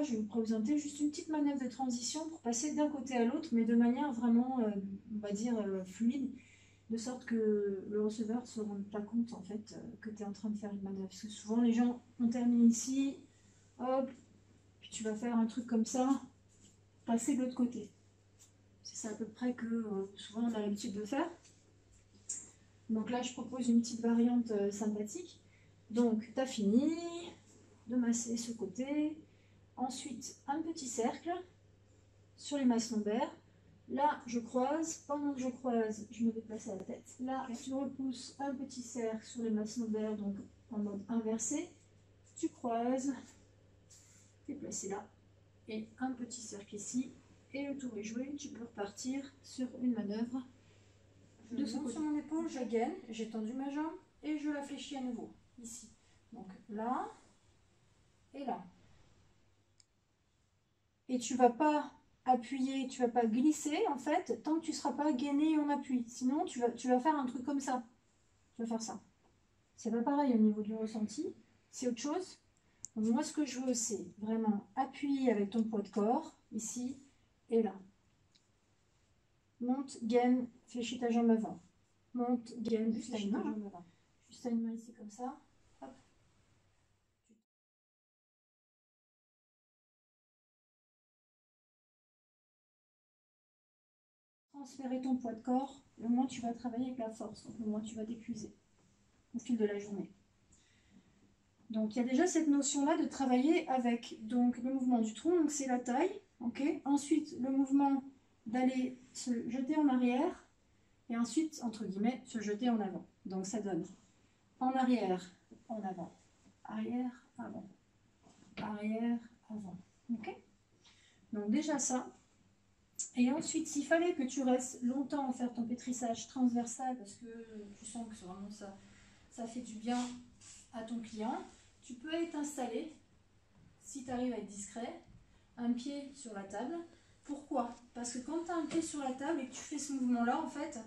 là, je vais vous présenter juste une petite manœuvre de transition pour passer d'un côté à l'autre, mais de manière vraiment, on va dire, fluide, de sorte que le receveur ne se rende pas compte en fait que tu es en train de faire une manœuvre. Parce que souvent les gens, on termine ici, hop, puis tu vas faire un truc comme ça, passer de l'autre côté. C'est ça à peu près que souvent on a l'habitude de faire. Donc là, je propose une petite variante sympathique. Donc, tu as fini de masser ce côté. Ensuite, un petit cercle sur les masses lombaires. Là, je croise. Pendant que je croise, je me déplace à la tête. Là, tu repousses un petit cercle sur les masses lombaires, donc en mode inversé. Tu croises, tu es placé là. Et un petit cercle ici. Et le tour est joué. Tu peux repartir sur une manœuvre. De ce côté. Sur mon épaule, je gaine, j'ai tendu ma jambe et je la fléchis à nouveau, ici. Donc là et là. Et tu vas pas appuyer, tu vas pas glisser en fait, tant que tu ne seras pas gainé en appui. Sinon, tu vas faire un truc comme ça. Tu vas faire ça. C'est pas pareil au niveau du ressenti, c'est autre chose. Donc moi, ce que je veux, c'est vraiment appuyer avec ton poids de corps, ici et là. Monte, gaine, fléchis ta jambe avant. Monte, gaine, juste à une main. Juste à une main ici comme ça. Hop. Transférer ton poids de corps, le moins tu vas travailler avec la force, donc le moins tu vas t'épuiser au fil de la journée. Donc il y a déjà cette notion-là de travailler avec donc le mouvement du tronc, donc c'est la taille. Okay. Ensuite, le mouvement d'aller se jeter en arrière et ensuite, entre guillemets, se jeter en avant. Donc ça donne en arrière, en avant, arrière, avant, arrière, avant. Okay. Donc déjà ça. Et ensuite, s'il fallait que tu restes longtemps à faire ton pétrissage transversal, parce que tu sens que vraiment ça fait du bien à ton client, tu peux aller t'installer, si tu arrives à être discret, un pied sur la table. Pourquoi? Parce que quand tu as un pied sur la table et que tu fais ce mouvement-là, en fait,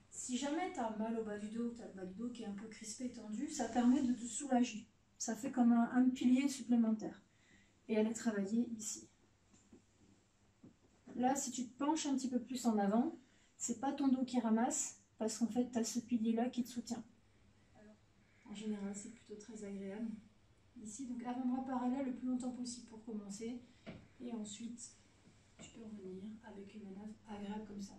si jamais tu as mal au bas du dos, tu as le bas du dos qui est un peu crispé et tendu, ça permet de te soulager. Ça fait comme un pilier supplémentaire. Et aller travailler ici. Là, si tu te penches un petit peu plus en avant, c'est pas ton dos qui ramasse, parce qu'en fait, tu as ce pilier-là qui te soutient. Alors, en général, c'est plutôt très agréable. Ici, donc avant-bras parallèle le plus longtemps possible pour commencer. Et ensuite, tu peux revenir avec une manœuvre agréable comme ça.